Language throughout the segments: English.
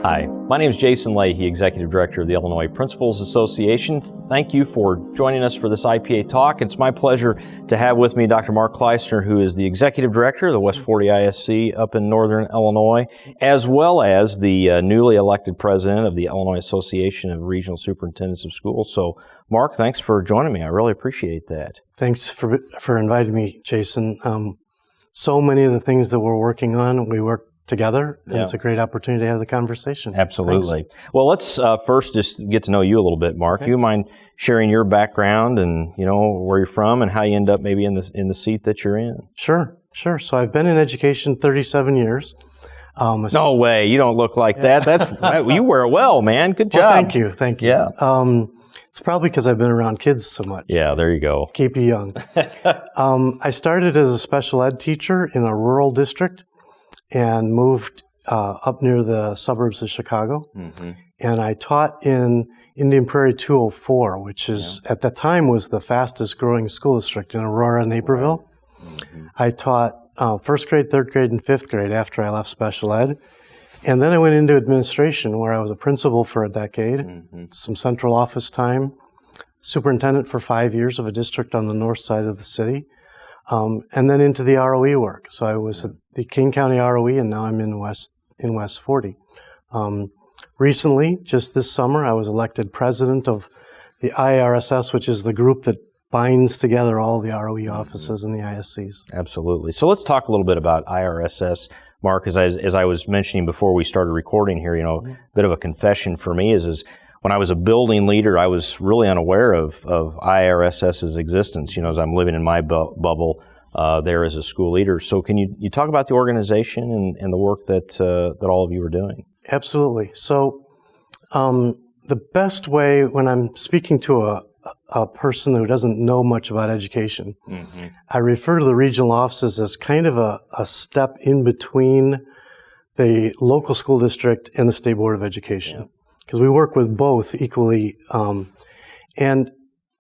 Hi, my name is Jason Leahy, Executive Director of the Illinois Principals Association. Thank you for joining us for this IPA talk. It's my pleasure to have with me Dr. Mark Klaisner, who is the Executive Director of the West 40 ISC up in Northern Illinois, as well as the newly elected President of the Illinois Association of Regional Superintendents of Schools. So, Mark, thanks for joining me. I really appreciate that. Thanks for inviting me, Jason. So many of the things that we're working on, we work together, and it's a great opportunity to have the conversation. Absolutely. Thanks. Well, let's first just get to know you a little bit, Mark. Okay. Do you mind sharing your background and, where you're from and how you end up maybe in the seat that you're in? Sure. So I've been in education 37 years. No way. You don't look like that. That's you wear it well, man. Good job. Well, thank you. Yeah. It's probably because I've been around kids so much. Yeah, there you go. Keep you young. I started as a special ed teacher in a rural district and moved up near the suburbs of Chicago. Mm-hmm. And I taught in Indian Prairie 204, which is at that time was the fastest growing school district in Aurora, Naperville. Mm-hmm. I taught first grade, third grade, and fifth grade after I left special ed. And then I went into administration where I was a principal for a decade, some central office time, superintendent for 5 years of a district on the north side of the city. And then into the ROE work. So I was at the King County ROE, and now I'm in West 40. Recently, just this summer, I was elected president of the IARSS, which is the group that binds together all the ROE offices and the ISCs. Absolutely. So let's talk a little bit about IARSS, Mark. As I was mentioning before we started recording here, a bit of a confession for me is when I was a building leader, I was really unaware of IARSS's existence, as I'm living in my bubble there as a school leader. So can you talk about the organization and the work that all of you are doing? Absolutely. So the best way when I'm speaking to a person who doesn't know much about education, I refer to the regional offices as kind of a step in between the local school district and the State Board of Education. Because we work with both equally. And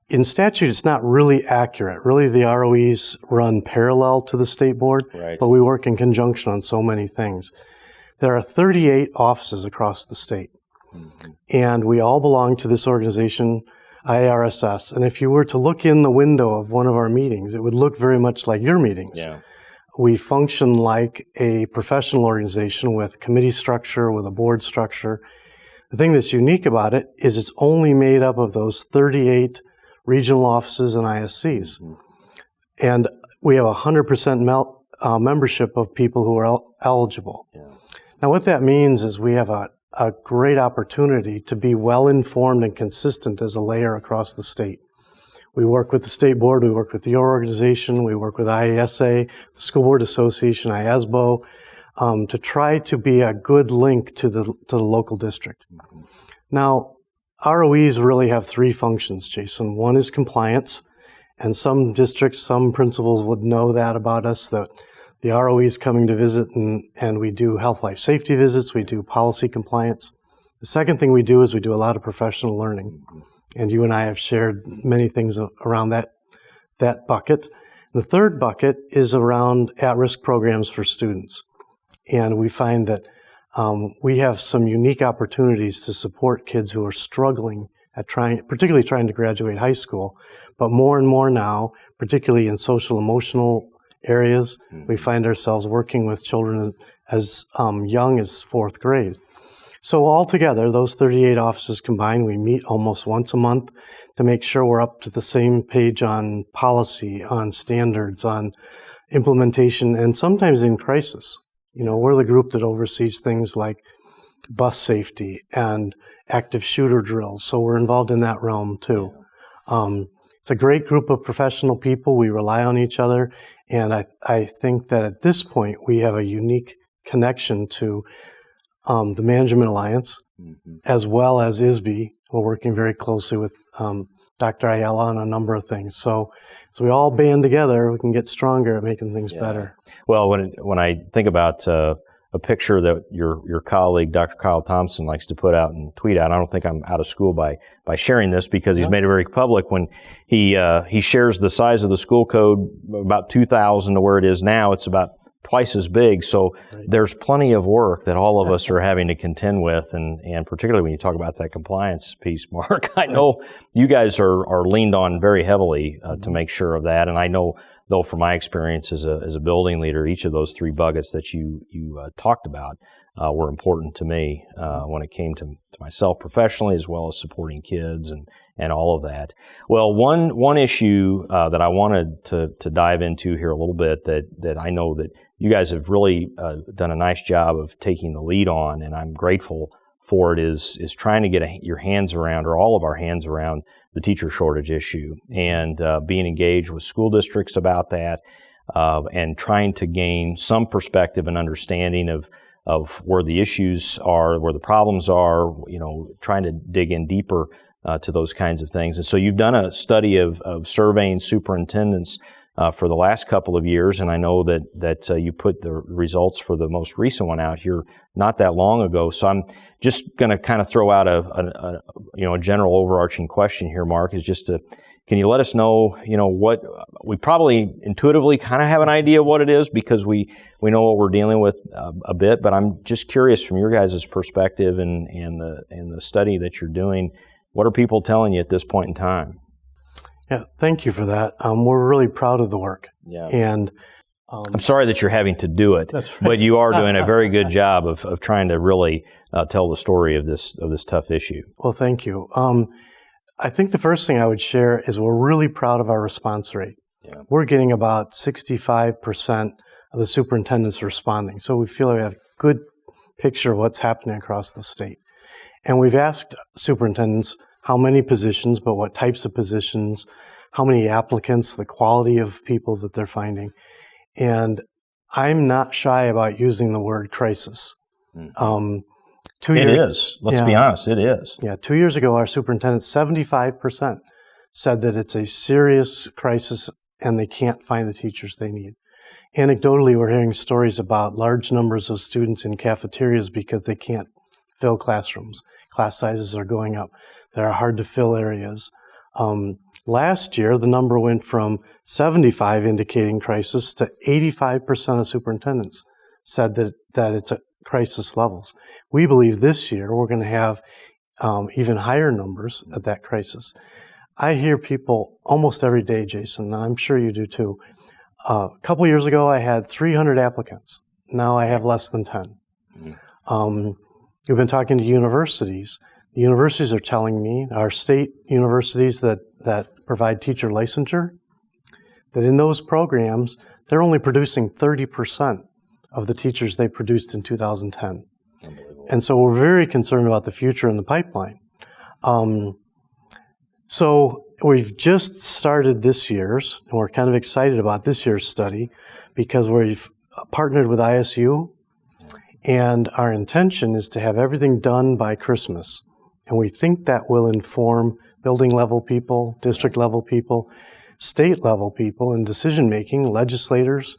in statute, it's not really accurate. Really, the ROEs run parallel to the state board, but we work in conjunction on so many things. There are 38 offices across the state, and we all belong to this organization, IARSS. And if you were to look in the window of one of our meetings, it would look very much like your meetings. Yeah. We function like a professional organization with committee structure, with a board structure. The thing that's unique about it is it's only made up of those 38 regional offices and ISCs. And we have 100% membership of people who are eligible. Yeah. Now what that means is we have a great opportunity to be well-informed and consistent as a layer across the state. We work with the state board, we work with your organization, we work with IASA, the School Board Association, IASBO, to try to be a good link to the local district. Now, ROEs really have three functions, Jason. One is compliance, and some districts, some principals would know that about us, that the ROE is coming to visit, and we do health, life, safety visits, we do policy compliance. The second thing we do is we do a lot of professional learning, and you and I have shared many things around that bucket. The third bucket is around at-risk programs for students. And we find that we have some unique opportunities to support kids who are struggling at particularly trying to graduate high school, but more and more now, particularly in social emotional areas, we find ourselves working with children as young as fourth grade. So altogether, those 38 offices combined, we meet almost once a month to make sure we're up to the same page on policy, on standards, on implementation, and sometimes in crisis. We're the group that oversees things like bus safety and active shooter drills, so we're involved in that realm too. It's a great group of professional people. We rely on each other, and I think that at this point we have a unique connection to the Management Alliance, as well as ISB. We're working very closely with Dr. Ayala on a number of things. So we all band together, we can get stronger at making things better. Well, when I think about a picture that your colleague, Dr. Kyle Thompson, likes to put out and tweet out, I don't think I'm out of school by sharing this because he's made it very public. When he shares the size of the school code, about 2,000 to where it is now, it's about twice as big. So there's plenty of work that all of us are having to contend with, and particularly when you talk about that compliance piece, Mark, I know you guys are leaned on very heavily to make sure of that. And I know, though, from my experience as a building leader, each of those three buckets that you talked about were important to me when it came to myself professionally, as well as supporting kids and all of that. Well, one issue that I wanted to dive into here a little bit that I know that you guys have really done a nice job of taking the lead on, and I'm grateful for it, is trying to get your hands around, or all of our hands around, the teacher shortage issue, and being engaged with school districts about that, and trying to gain some perspective and understanding of where the issues are, where the problems are, trying to dig in deeper to those kinds of things. And so you've done a study of surveying superintendents for the last couple of years, and I know that you put the results for the most recent one out here not that long ago. So I'm just going to kind of throw out a general overarching question here, Mark, is just can you let us know, what we probably intuitively kind of have an idea of what it is, because we know what we're dealing with a bit, but I'm just curious from your guys' perspective and the study that you're doing, what are people telling you at this point in time? Yeah, thank you for that. We're really proud of the work. Yeah. And I'm sorry that you're having to do it, That's right. but you are doing a very good job of trying to really tell the story of this tough issue. Well, thank you. I think the first thing I would share is we're really proud of our response rate. Yeah. We're getting about 65% of the superintendents responding. So we feel like we have a good picture of what's happening across the state. And we've asked superintendents how many positions, but what types of positions, how many applicants, the quality of people that they're finding. And I'm not shy about using the word crisis. It is. Let's be honest, it is. Yeah, 2 years ago, our superintendent, 75%, said that it's a serious crisis and they can't find the teachers they need. Anecdotally, we're hearing stories about large numbers of students in cafeterias because they can't fill classrooms. Class sizes are going up. There are hard to fill areas. Last year, the number went from 75 indicating crisis to 85% of superintendents said that it's at crisis levels. We believe this year we're going to have even higher numbers at that crisis. I hear people almost every day, Jason, and I'm sure you do too. A couple years ago, I had 300 applicants. Now I have less than 10. We've been talking to universities. The universities are telling me, our state universities that provide teacher licensure, that in those programs, they're only producing 30% of the teachers they produced in 2010. And so we're very concerned about the future in the pipeline. So we've just started this year's, and we're kind of excited about this year's study because we've partnered with ISU, and our intention is to have everything done by Christmas. And we think that will inform building level people, district level people, state level people in decision making, legislators.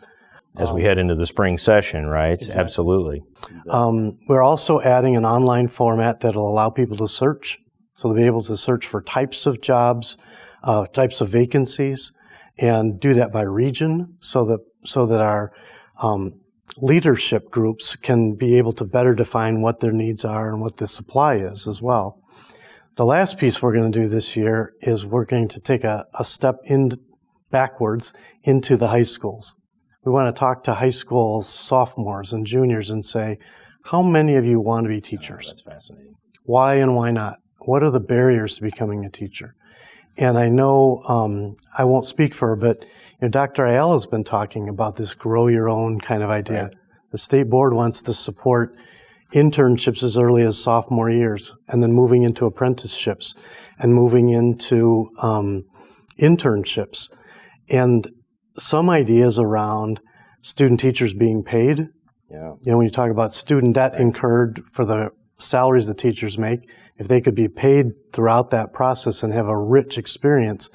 As we head into the spring session, right? Exactly. Absolutely. We're also adding an online format that will allow people to search. So they'll be able to search for types of jobs, types of vacancies, and do that by region so that our leadership groups can be able to better define what their needs are and what the supply is as well. The last piece we're going to do this year is we're going to take a step backwards into the high schools. We want to talk to high school sophomores and juniors and say, how many of you want to be teachers? That's fascinating. Why and why not? What are the barriers to becoming a teacher? And I know, I won't speak for her, but Dr. Ayala has been talking about this grow your own kind of idea. Right. The state board wants to support internships as early as sophomore years, and then moving into apprenticeships and moving into internships. And some ideas around student teachers being paid. Yeah. When you talk about student debt incurred for the salaries the teachers make, if they could be paid throughout that process and have a rich experience,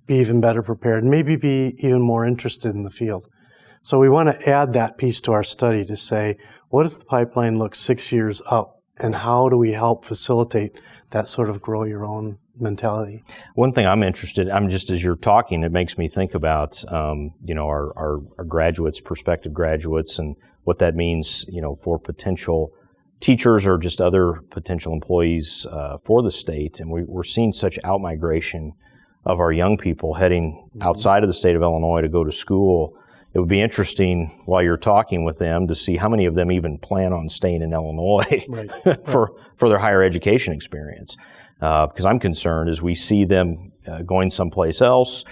be even better prepared, maybe be even more interested in the field. So we want to add that piece to our study to say, what does the pipeline look 6 years up, and how do we help facilitate that sort of grow your own mentality. One thing I'm interested, just as you're talking, it makes me think about, our graduates, prospective graduates, and what that means, for potential teachers or just other potential employees for the state. And we're seeing such outmigration of our young people heading outside of the state of Illinois to go to school. It would be interesting while you're talking with them to see how many of them even plan on staying in Illinois for their higher education experience. Because I'm concerned as we see them going someplace else,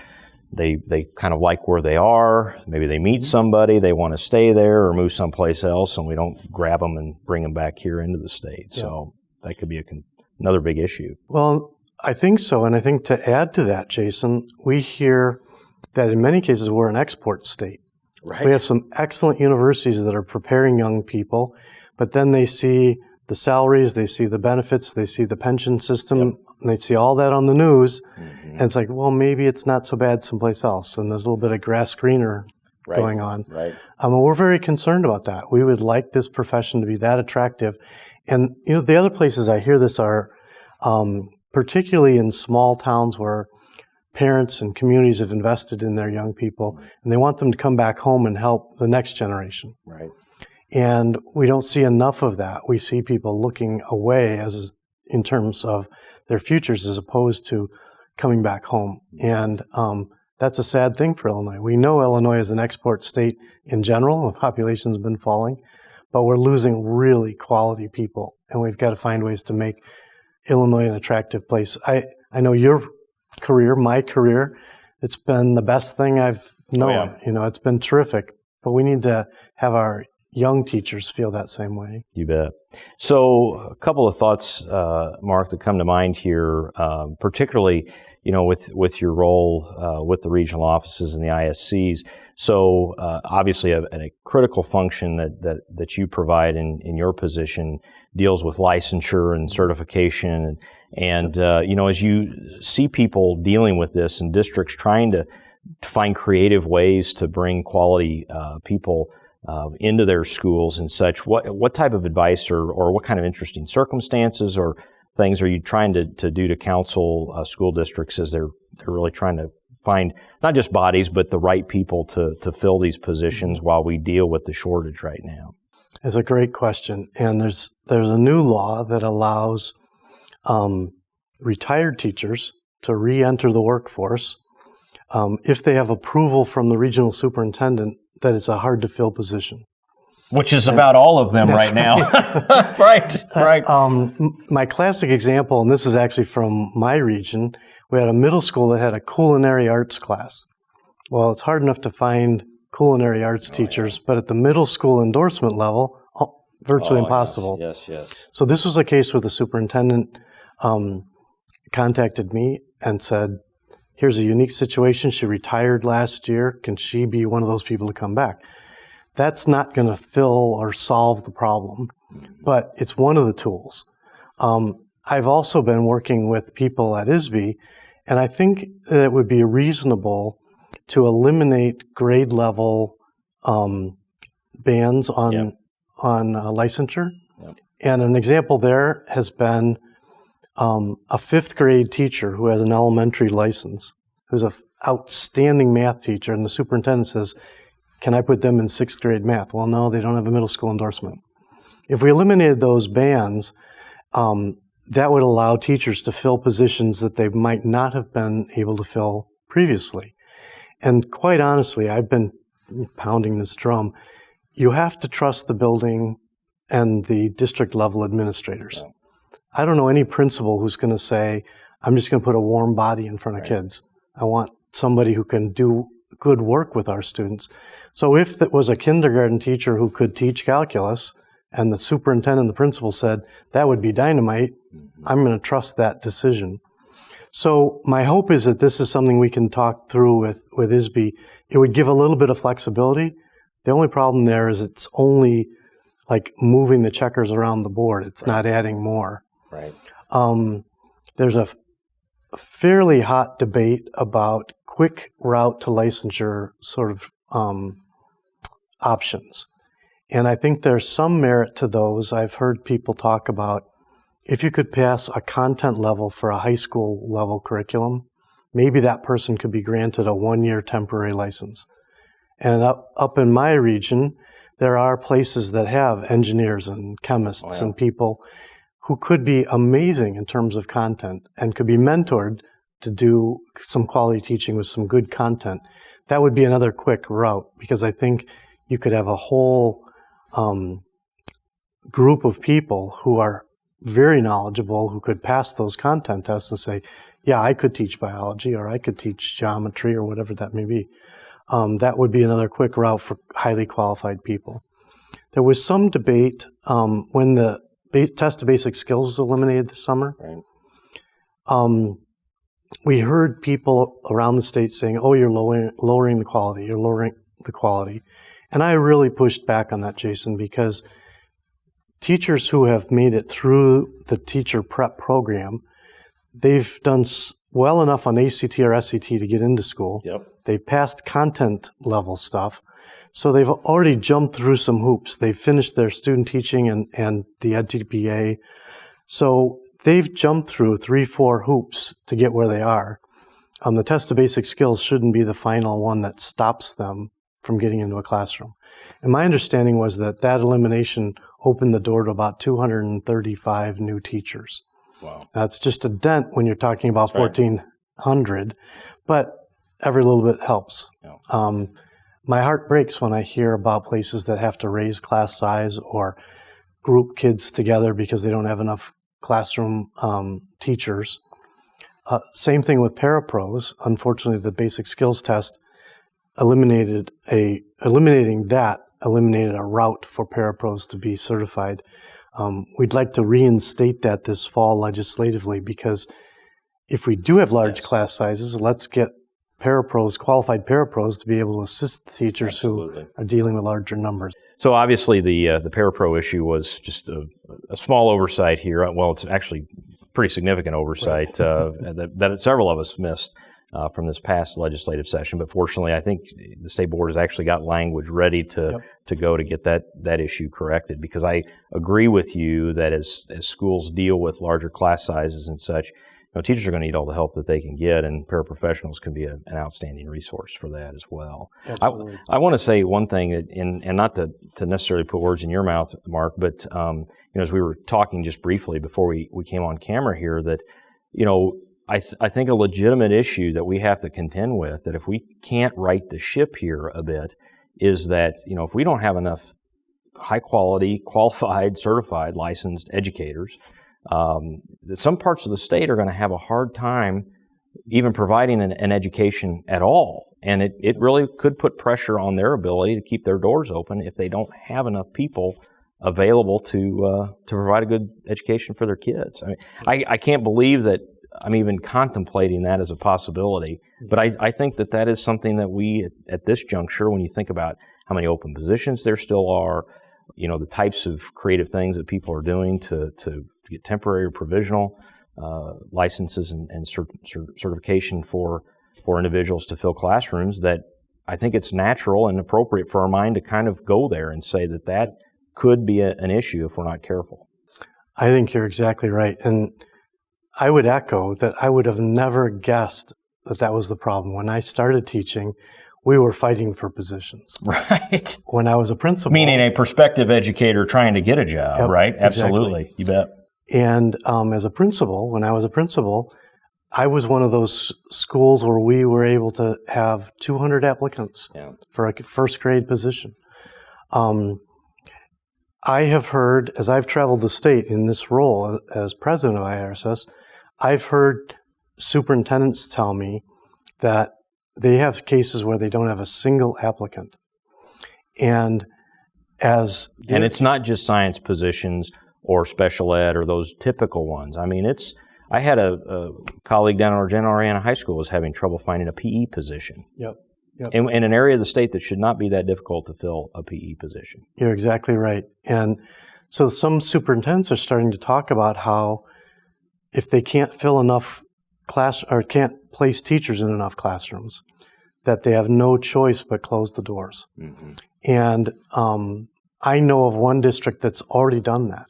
they kind of like where they are. Maybe they meet somebody, they want to stay there or move someplace else, and we don't grab them and bring them back here into the state. So that could be another big issue. Well, I think so. And I think to add to that, Jason, we hear that in many cases we're an export state. Right. We have some excellent universities that are preparing young people, but then they see the salaries, they see the benefits, they see the pension system, and they see all that on the news, and it's like, well, maybe it's not so bad someplace else, and there's a little bit of grass greener going on. Right. We're very concerned about that. We would like this profession to be that attractive. And, the other places I hear this are particularly in small towns where parents and communities have invested in their young people, and they want them to come back home and help the next generation. Right. And we don't see enough of that. We see people looking away in terms of their futures as opposed to coming back home. And that's a sad thing for Illinois. We know Illinois is an export state in general. The population's been falling, but we're losing really quality people, and we've got to find ways to make Illinois an attractive place. I know your career, my career, it's been the best thing I've known. It's been terrific, but we need to have our young teachers feel that same way. You bet. So a couple of thoughts, Mark, that come to mind here, particularly, with your role with the regional offices and the ISCs. So obviously a critical function that you provide in your position deals with licensure and certification. And as you see people dealing with this and districts trying to find creative ways to bring quality people into their schools and such, what type of advice or what kind of interesting circumstances or things are you trying to do to counsel school districts as they're really trying to find not just bodies but the right people to fill these positions while we deal with the shortage right now? It's a great question, and there's a new law that allows retired teachers to re-enter the workforce if they have approval from the regional superintendent that it's a hard-to-fill position. Which is about all of them right now. Right. My classic example, and this is actually from my region, we had a middle school that had a culinary arts class. Well, it's hard enough to find culinary arts teachers, but at the middle school endorsement level, virtually impossible. Yes. So this was a case where the superintendent contacted me and said, here's a unique situation. She retired last year. Can she be one of those people to come back? That's not going to fill or solve the problem, but it's one of the tools. I've also been working with people at ISB, and I think that it would be reasonable to eliminate grade level bans on licensure. Yep. And an example there has been a fifth grade teacher who has an elementary license, who's an outstanding math teacher, and the superintendent says, can I put them in sixth grade math? Well, no, they don't have a middle school endorsement. If we eliminated those bans, that would allow teachers to fill positions that they might not have been able to fill previously. And quite honestly, I've been pounding this drum. You have to trust the building and the district level administrators. Yeah. I don't know any principal who's going to say, I'm just going to put a warm body in front of kids. I want somebody who can do good work with our students. So if it was a kindergarten teacher who could teach calculus and the superintendent and the principal said, that would be dynamite, I'm going to trust that decision. So my hope is that this is something we can talk through with ISB. It would give a little bit of flexibility. The only problem there is it's only like moving the checkers around the board. It's not adding more. Right. There's a fairly hot debate about quick route to licensure sort of options. And I think there's some merit to those. I've heard people talk about if you could pass a content level for a high school level curriculum, maybe that person could be granted a 1-year temporary license. And up in my region, there are places that have engineers and chemists and people who could be amazing in terms of content and could be mentored to do some quality teaching with some good content. That would be another quick route, because I think you could have a whole group of people who are very knowledgeable, who could pass those content tests and say, yeah, I could teach biology, or I could teach geometry, or whatever that may be. That would be another quick route for highly qualified people. There was some debate when the test of basic skills was eliminated this summer. Right. We heard people around the state saying, oh, you're lowering the quality, you're lowering the quality. And I really pushed back on that, Jason, because teachers who have made it through the teacher prep program, they've done well enough on ACT or SAT to get into school. Yep. They've passed content level stuff. So they've already jumped through some hoops. They've finished their student teaching and the IPA. So they've jumped through 3-4 hoops to get where they are. The test of basic skills shouldn't be the final one that stops them from getting into a classroom. And my understanding was that elimination opened the door to about 235 new teachers. Wow. That's just a dent when you're talking about 1,400, but every little bit helps. Yeah. My heart breaks when I hear about places that have to raise class size or group kids together because they don't have enough classroom teachers. Same thing with parapros. Unfortunately, the basic skills test eliminated a route for parapros to be certified. We'd like to reinstate that this fall legislatively, because if we do have large class sizes, let's get qualified parapros to be able to assist the teachers who are dealing with larger numbers. So obviously the parapro issue was just a small oversight here. Well, it's actually pretty significant oversight that several of us missed from this past legislative session. But fortunately, I think the state board has actually got language ready to go to get that issue corrected, because I agree with you that as schools deal with larger class sizes and such, teachers are going to need all the help that they can get, and paraprofessionals can be an outstanding resource for that as well. I want to say one thing, and not to necessarily put words in your mouth, Mark, but as we were talking just briefly before we came on camera here, that I think a legitimate issue that we have to contend with, that if we can't right the ship here a bit, is that if we don't have enough high quality, qualified, certified, licensed educators, some parts of the state are going to have a hard time even providing an education at all. And it really could put pressure on their ability to keep their doors open if they don't have enough people available to provide a good education for their kids. I can't believe that I'm even contemplating that as a possibility, but I think that is something that we, at this juncture, when you think about how many open positions there still are, the types of creative things that people are doing to get temporary or provisional licenses and certification for individuals to fill classrooms, that I think it's natural and appropriate for our mind to kind of go there and say that could be an issue if we're not careful. I think you're exactly right. And I would echo that I would have never guessed that was the problem. When I started teaching, we were fighting for positions. Right. When I was a principal. Meaning a prospective educator trying to get a job, right? Absolutely. Exactly. You bet. And as a principal, when I was a principal, I was one of those schools where we were able to have 200 applicants for a first grade position. I have heard, as I've traveled the state in this role as president of IARSS, I've heard superintendents tell me that they have cases where they don't have a single applicant. And it's not just science positions or special ed or those typical ones. I had a colleague down at Argentariana High School was having trouble finding a PE position. Yep. In an area of the state that should not be that difficult to fill a PE position. You're exactly right. And so some superintendents are starting to talk about how if they can't fill enough can't place teachers in enough classrooms, that they have no choice but close the doors. Mm-hmm. And I know of one district that's already done that,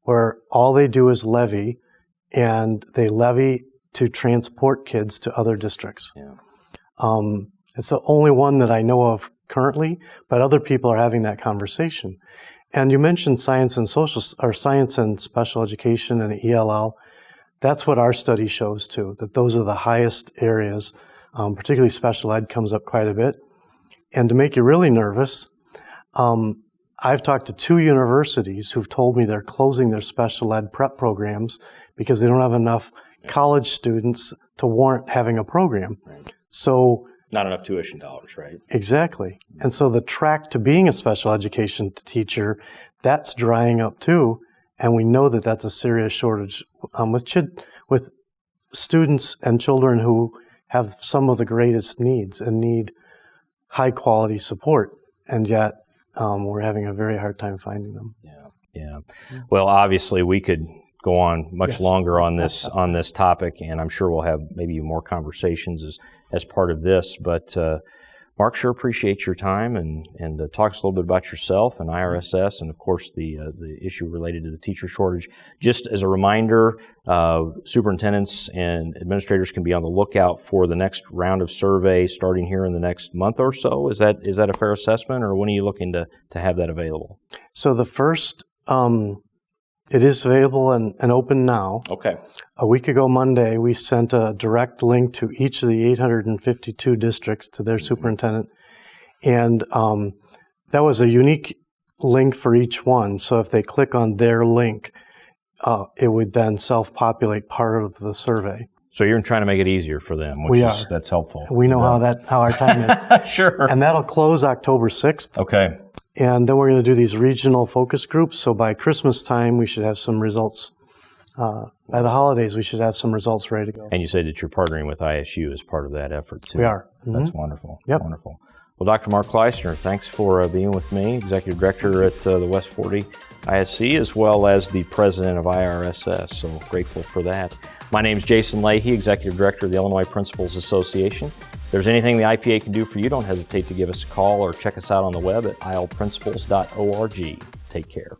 where all they do is levy, and they levy to transport kids to other districts. Yeah. It's the only one that I know of currently, but other people are having that conversation. And you mentioned science and science and special education and ELL. That's what our study shows too, that those are the highest areas, particularly special ed comes up quite a bit. And to make you really nervous, I've talked to 2 universities who've told me they're closing their special ed prep programs because they don't have enough college students to warrant having a program. Right. So not enough tuition dollars, right? Exactly. And so the track to being a special education teacher, that's drying up too. And we know that that's a serious shortage with students and children who have some of the greatest needs and need high quality support. And yet we're having a very hard time finding them. Yeah. Well, obviously we could go on much longer on this topic, and I'm sure we'll have maybe more conversations as part of this. But Mark, sure appreciate your time and talk us a little bit about yourself and IARSS, and of course the issue related to the teacher shortage. Just as a reminder, superintendents and administrators can be on the lookout for the next round of survey starting here in the next month or so. Is that a fair assessment, or when are you looking to have that available? So the first, it is available and open now. Okay. A week ago Monday, we sent a direct link to each of the 852 districts to their superintendent. And that was a unique link for each one. So if they click on their link, it would then self-populate part of the survey. So you're trying to make it easier for them, that's helpful. We know how our time is. Sure. And that'll close October 6th. Okay. And then we're going to do these regional focus groups. So by Christmas time, we should have some results. By the holidays, we should have some results ready to go. And you said that you're partnering with ISU as part of that effort, too. We are. Mm-hmm. That's wonderful. Yep. Wonderful. Well, Dr. Mark Klaisner, thanks for being with me, Executive Director at the West 40 ISC, as well as the President of IARSS. So grateful for that. My name is Jason Leahy, Executive Director of the Illinois Principals Association. If there's anything the IPA can do for you, don't hesitate to give us a call or check us out on the web at ilprincipals.org. Take care.